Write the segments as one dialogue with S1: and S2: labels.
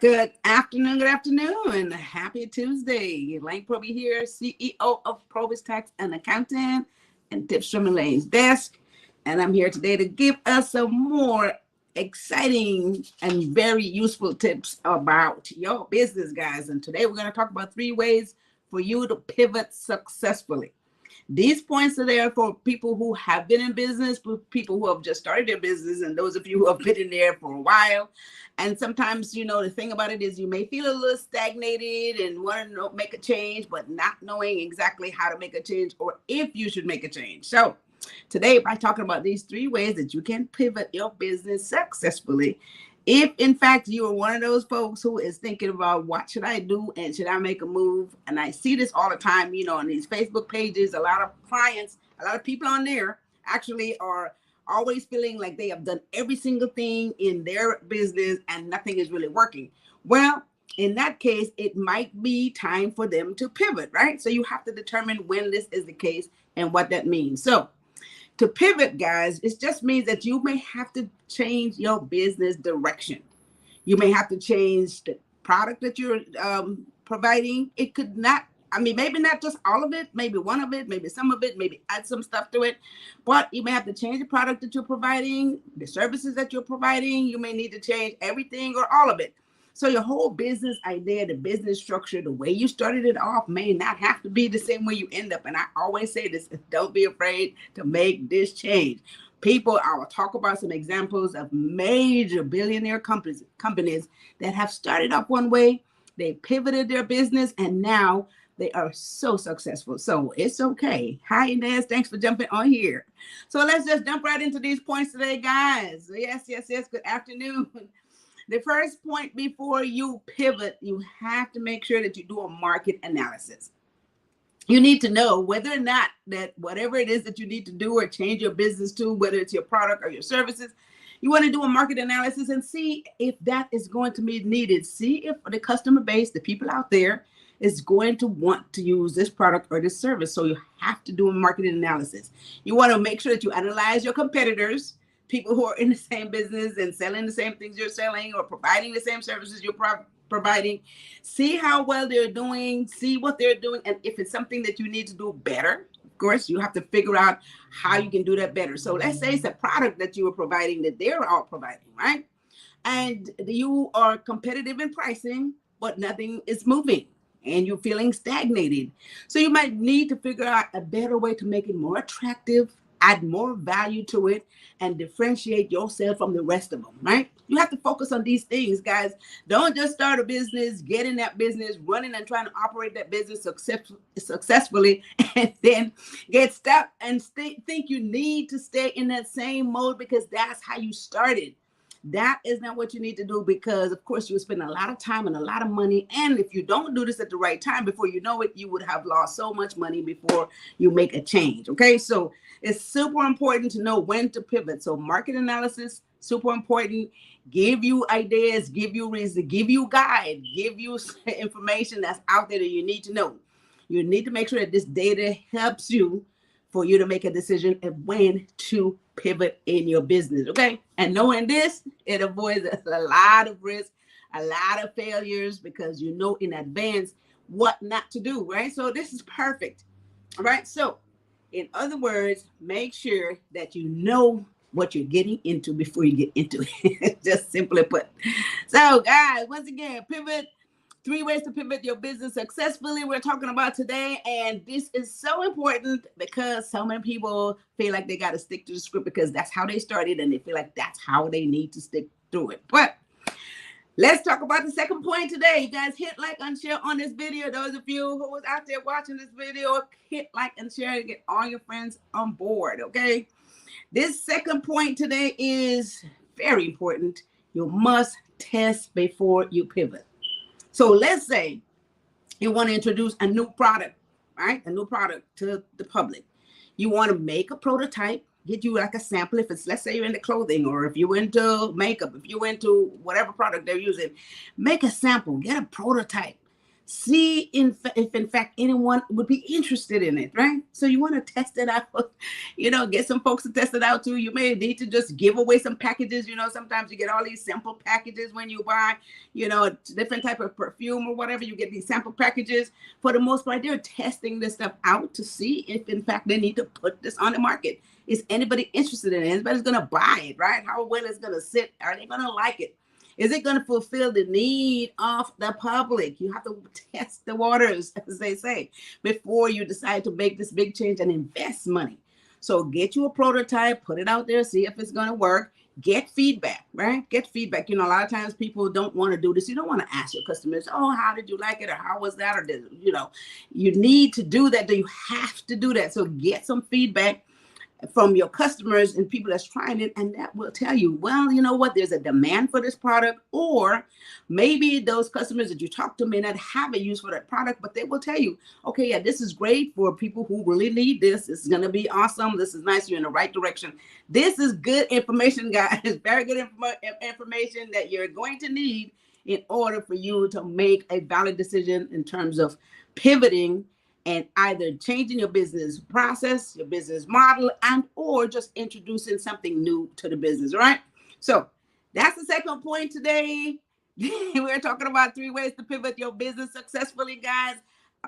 S1: Good afternoon. Happy Tuesday. Elaine Proby here, CEO of PROBY'S Tax and Accountant and tips from Elaine's desk. And I'm here today to give us some more exciting and very useful tips about your business, guys. And today we're going to talk about 3 ways for you to pivot successfully. These points are there for people who have been in business, for people who have just started their business, and those of you who have been in there for a while. And sometimes, the thing about it is you may feel a little stagnated and want to make a change, but not knowing exactly how to make a change or if you should make a change. So today, by talking about these 3 ways that you can pivot your business successfully, if in fact you are one of those folks who is thinking about what should I do and should I make a move, and I see this all the time, on these Facebook pages, a lot of clients, a lot of people on there actually are always feeling like they have done every single thing in their business and nothing is really working. Well, in that case, it might be time for them to pivot, right? So you have to determine when this is the case and what that means. So to pivot, guys, it just means that you may have to change your business direction. You may have to change the product that you're providing. It could not, maybe not just all of it, maybe one of it, maybe some of it, maybe add some stuff to it. But you may have to change the product that you're providing, the services that you're providing. You may need to change everything or all of it. So your whole business idea, the business structure, the way you started it off may not have to be the same way you end up. And I always say this, don't be afraid to make this change. I will talk about some examples of major billionaire companies that have started up one way, they pivoted their business, and now they are so successful. So it's okay. Hi, Inez. Thanks for jumping on here. So let's just jump right into these points today, guys. Yes. Good afternoon. The first point before you pivot, you have to make sure that you do a market analysis. You need to know whether or not that whatever it is that you need to do or change your business to, whether it's your product or your services, you want to do a market analysis and see if that is going to be needed. See if the customer base, the people out there, is going to want to use this product or this service. So you have to do a market analysis. You want to make sure that you analyze your competitors, people who are in the same business and selling the same things you're selling or providing the same services you're providing. See how well they're doing, see what they're doing, and if it's something that you need to do better, of course, you have to figure out how you can do that better. So let's say it's a product that you are providing that they're all providing, right? And you are competitive in pricing, but nothing is moving and you're feeling stagnated. So you might need to figure out a better way to make it more attractive, add more value to it, and differentiate yourself from the rest of them, right? You have to focus on these things, guys. Don't just start a business, get in that business, running and trying to operate that business successfully, and then get stuck and think you need to stay in that same mode because that's how you started. That is not what you need to do because, of course, you will spend a lot of time and a lot of money. And if you don't do this at the right time, before you know it, you would have lost so much money before you make a change. Okay, so it's super important to know when to pivot. So market analysis, super important. Give you ideas, give you reason, give you guide, give you information that's out there that you need to know. You need to make sure that this data helps you for you to make a decision of when to pivot in your business, okay? And knowing this, it avoids a lot of risk, a lot of failures, because you know in advance what not to do, right? So this is perfect, all right? So in other words, make sure that you know what you're getting into before you get into it, just simply put. So guys, once again, pivot. 3 ways to pivot your business successfully we're talking about today. And this is so important because so many people feel like they got to stick to the script because that's how they started and they feel like that's how they need to stick through it. But let's talk about the second point today. You guys hit like and share on this video. Those of you who was out there watching this video, hit like and share and get all your friends on board, okay? This second point today is very important. You must test before you pivot. So let's say you want to introduce a new product, right? A new product to the public. You want to make a prototype, get you like a sample. If it's, let's say you're into clothing or if you're into makeup, if you're into whatever product they're using, make a sample, get a prototype. See if in fact anyone would be interested in it, right? So you want to test it out, get some folks to test it out too. You may need to just give away some packages. Sometimes you get all these sample packages when you buy, a different type of perfume or whatever. You get these sample packages. For the most part, they're testing this stuff out to see if in fact they need to put this on the market. Is anybody interested in it? Anybody's going to buy it, right? How well it's going to sit? Are they going to like it? Is it going to fulfill the need of the public? You have to test the waters, as they say, before you decide to make this big change and invest money. So get you a prototype, put it out there, see if it's going to work. Get feedback, right? Get feedback. A lot of times people don't want to do this. You don't want to ask your customers, oh, how did you like it? Or how was that? Or, you need to do that. You have to do that. So get some feedback from your customers and people that's trying it, and that will tell you, well, you know what, there's a demand for this product, or maybe those customers that you talk to may not have a use for that product, but they will tell you, okay, yeah, this is great for people who really need this. It's going to be awesome. This is nice. You're in the right direction. This is good information, guys. Very good information that you're going to need in order for you to make a valid decision in terms of pivoting and either changing your business process, your business model, and or just introducing something new to the business, right? So that's the second point today. We're talking about 3 ways to pivot your business successfully, guys.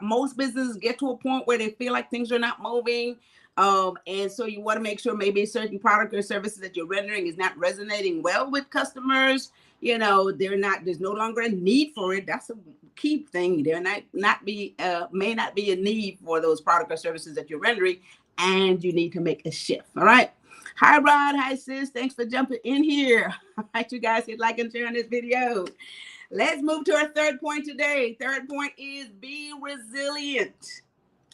S1: Most businesses get to a point where they feel like things are not moving. And so you want to make sure maybe a certain product or services that you're rendering is not resonating well with customers. There's no longer a need for it. That's a key thing. There may not be a need for those product or services that you're rendering, and you need to make a shift. All right. Hi, Rod. Hi, sis. Thanks for jumping in here. All right, you guys hit like and share on this video. Let's move to our third point today. Third point is be resilient.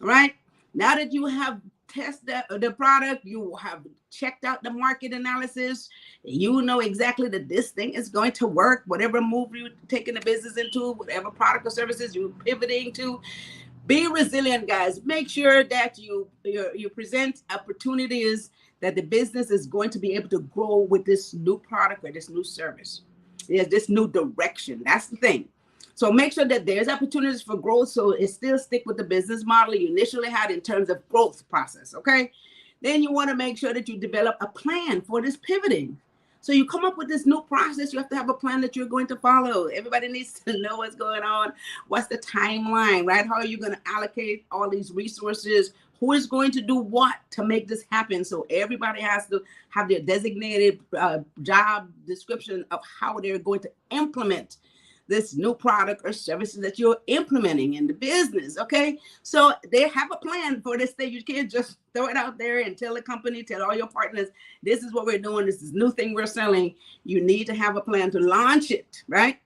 S1: All right. Now that you have tested the product, you have checked out the market analysis, you know exactly that this thing is going to work, whatever move you're taking the business into, whatever product or services you're pivoting to. Be resilient, guys. Make sure that you present opportunities that the business is going to be able to grow with this new product or this new service. There's this new direction. That's the thing. So make sure that there's opportunities for growth. So it still stick with the business model you initially had in terms of growth process. Okay. Then you want to make sure that you develop a plan for this pivoting. So you come up with this new process. You have to have a plan that you're going to follow. Everybody needs to know what's going on. What's the timeline, right? How are you going to allocate all these resources? Who is going to do what to make this happen? So everybody has to have their designated job description of how they're going to implement this new product or services that you're implementing in the business. Okay. So they have a plan for this thing. You can't just throw it out there and tell the company, tell all your partners, this is what we're doing. This is new thing we're selling. You need to have a plan to launch it, right?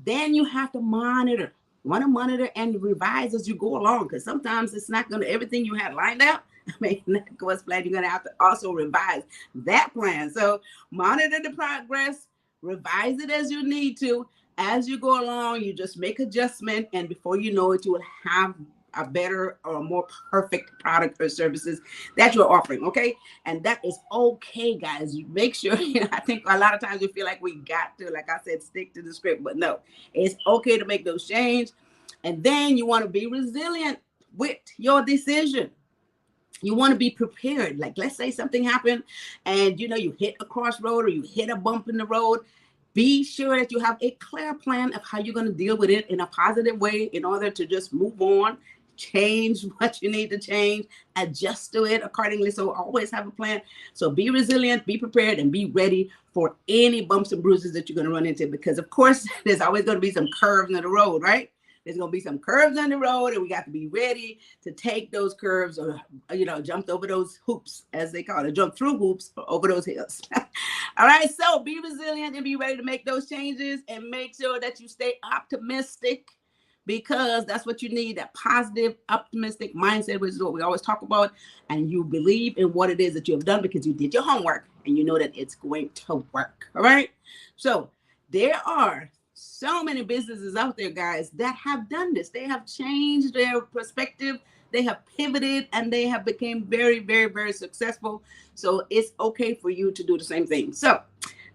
S1: Then you have to monitor. You want to monitor and revise as you go along, because sometimes it's not going to, everything you had lined up, not go as planned. You're going to have to also revise that plan. So monitor the progress, revise it as you need to. As you go along, you just make adjustment, and before you know it, you will have a better or more perfect product or services that you're offering. Okay. And that is okay, guys. You make sure, I think a lot of times we feel like we got to, like I said, stick to the script, but no, it's okay to make those changes. And then you want to be resilient with your decision. You want to be prepared. Like, let's say something happened and, you hit a crossroad or you hit a bump in the road. Be sure that you have a clear plan of how you're going to deal with it in a positive way in order to just move on, change what you need to change, adjust to it accordingly. So always have a plan. So be resilient, be prepared, and be ready for any bumps and bruises that you're going to run into, because of course there's always going to be some curves in the road, right? There's going to be some curves on the road, and we got to be ready to take those curves or, jump over those hoops, as they call it, jump through hoops over those hills. All right. So be resilient and be ready to make those changes, and make sure that you stay optimistic, because that's what you need, that positive, optimistic mindset, which is what we always talk about. And you believe in what it is that you have done because you did your homework and you know that it's going to work. All right. So there are so many businesses out there, guys, that have done this. They have changed their perspective. They have pivoted and they have become very, very, very successful. So it's okay for you to do the same thing. So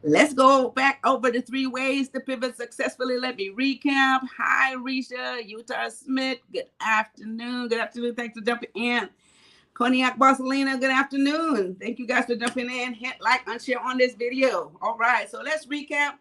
S1: Let's go back over the 3 ways to pivot successfully. Let me recap. Hi, Risha, Utah Smith. Good afternoon. Good afternoon. Thanks for jumping in. Cognac Barcelona, good afternoon. Thank you guys for jumping in. Hit like and share on this video. All right, so let's recap.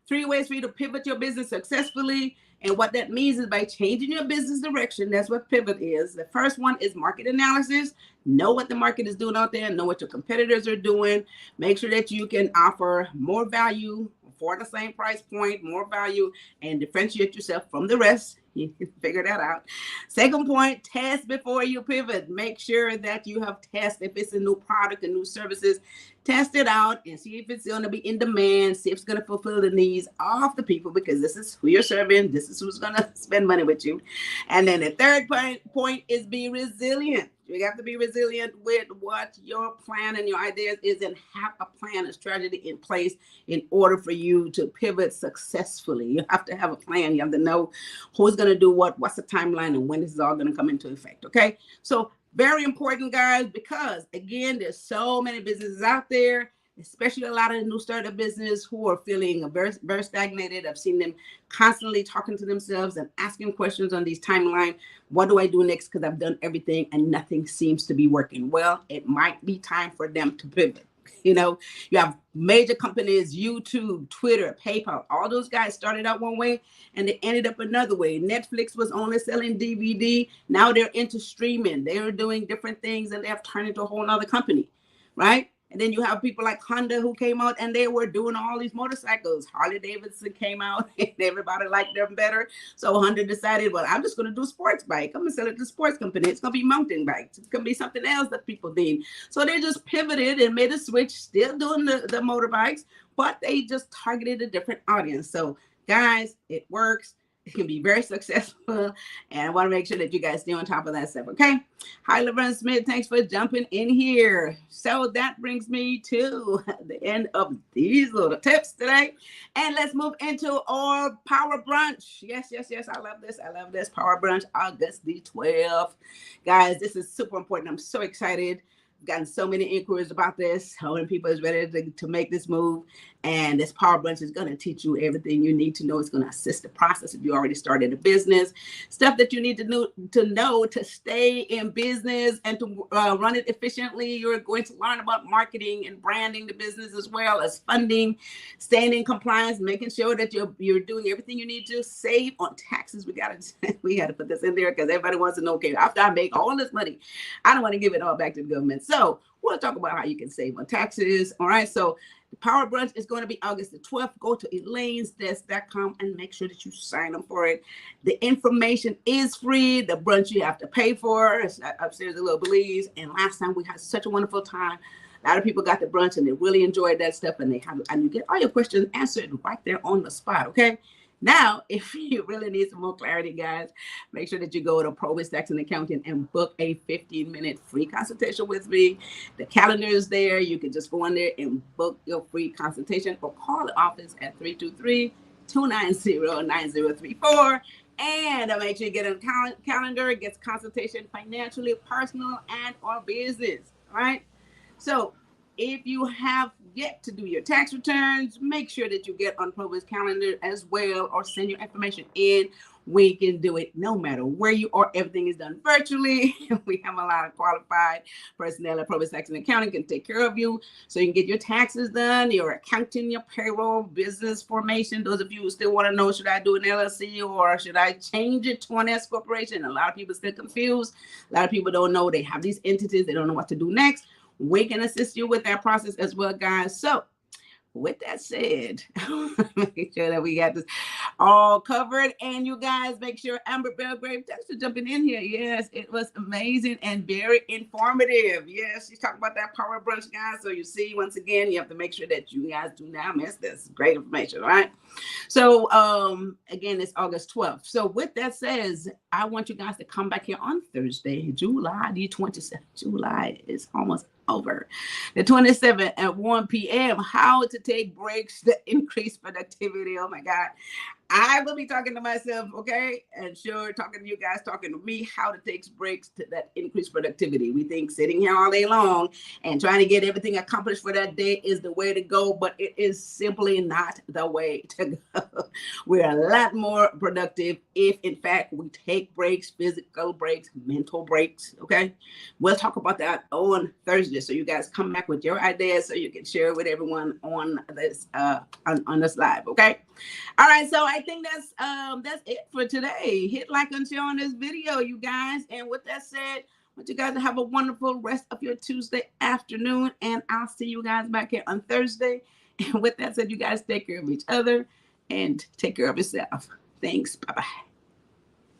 S1: 3 ways for you to pivot your business successfully. And what that means is by changing your business direction. That's what pivot is. The first one is market analysis. Know what the market is doing out there. Know what your competitors are doing. Make sure that you can offer more value for the same price point, more value, and differentiate yourself from the rest. You can figure that out. Second point, test before you pivot. Make sure that you have tested. If it's a new product and new services, test it out and see if it's going to be in demand, see if it's going to fulfill the needs of the people, because this is who you're serving. This is who's going to spend money with you. And then the third point is be resilient. You have to be resilient with what your plan and your ideas is, and have a plan, a strategy in place in order for you to pivot successfully. You have to have a plan. You have to know who's going to do what, what's the timeline, and when this is all going to come into effect. Okay. So very important, guys, because again, there's so many businesses out there, especially a lot of the new startup business who are feeling very, very stagnated. I've seen them constantly talking to themselves and asking questions on these timelines. What do I do next? Because I've done everything and nothing seems to be working. Well, it might be time for them to pivot. You know, you have major companies, YouTube, Twitter, PayPal, all those guys started out one way and they ended up another way. Netflix was only selling DVD. Now they're into streaming. They're doing different things and they have turned into a whole nother company, right? And then you have people like Honda who came out and they were doing all these motorcycles. Harley Davidson came out and everybody liked them better. So Honda decided, well, I'm just going to do sports bike. I'm going to sell it to sports company. It's going to be mountain bikes. It's going to be something else that people need. So they just pivoted and made a switch, still doing the motorbikes, but they just targeted a different audience. So guys, it works. It can be very successful, and I want to make sure that you guys stay on top of that stuff, okay? Hi, Laverne Smith. Thanks for jumping in here. So that brings me to the end of these little tips today, and let's move into our Power Brunch. Yes, yes, yes. I love this. I love this. Power Brunch, August the 12th. Guys, this is super important. I'm so excited. Gotten so many inquiries about this. How many people is ready to make this move? And this Power Brunch is going to teach you everything you need to know. It's going to assist the process if you already started a business. Stuff that you need to know to stay in business and to run it efficiently. You're going to learn about marketing and branding the business, as well as funding, staying in compliance, making sure that you're doing everything you need to. Save on taxes. We got to put this in there because everybody wants to know, okay, after I make all this money, I don't want to give it all back to the government. So we'll talk about how you can save on taxes. All right. So the Power Brunch is going to be August the 12th. Go to elainesdesk.com and make sure that you sign up for it. The information is free. The brunch you have to pay for. It's upstairs at Little Belize. And last time we had such a wonderful time. A lot of people got the brunch and they really enjoyed that stuff. And you get all your questions answered right there on the spot. Okay. Now, if you really need some more clarity, guys, make sure that you go to PROBY'S Tax and Accounting and book a 15-minute free consultation with me. The calendar is there. You can just go in there and book your free consultation, or call the office at 323-290-9034. And make sure you get a calendar, gets consultation, financially, personal, and or business. All right. So if you have yet to do your tax returns, make sure that you get on PROBY'S calendar as well, or send your information in. We can do it no matter where you are. Everything is done virtually. We have a lot of qualified personnel at PROBY'S Tax and Accounting can take care of you, so you can get your taxes done, your accounting, your payroll, business formation. Those of you who still want to know, should I do an LLC or should I change it to an S corporation? A lot of people still confused. A lot of people don't know they have these entities. They don't know what to do next. We can assist you with that process as well, guys. So with that said, make sure that we got this all covered. And you guys, make sure Amber Belgrave, thanks for jumping in here. Yes, it was amazing and very informative. Yes, she's talking about that Power Brunch, guys. So you see, once again, you have to make sure that you guys do not miss this. Great information, all right? So again, it's August 12th. So with that says, I want you guys to come back here on Thursday, July the 27th. July is almost over. The 27th at 1 p.m. How to take breaks to increase productivity. Oh my God. I will be talking to myself, okay? And sure, talking to you guys, talking to me, how to take breaks to that increased productivity. We think sitting here all day long and trying to get everything accomplished for that day is the way to go, but it is simply not the way to go. We're a lot more productive if, in fact, we take breaks, physical breaks, mental breaks, okay? We'll talk about that on Thursday. So you guys come back with your ideas so you can share with everyone on this on this live, okay? All right, so I think that's it for today. Hit like and share on this video, you guys. And with that said, I want you guys to have a wonderful rest of your Tuesday afternoon, and I'll see you guys back here on Thursday. And with that said, you guys take care of each other and take care of yourself. Thanks. Bye-bye.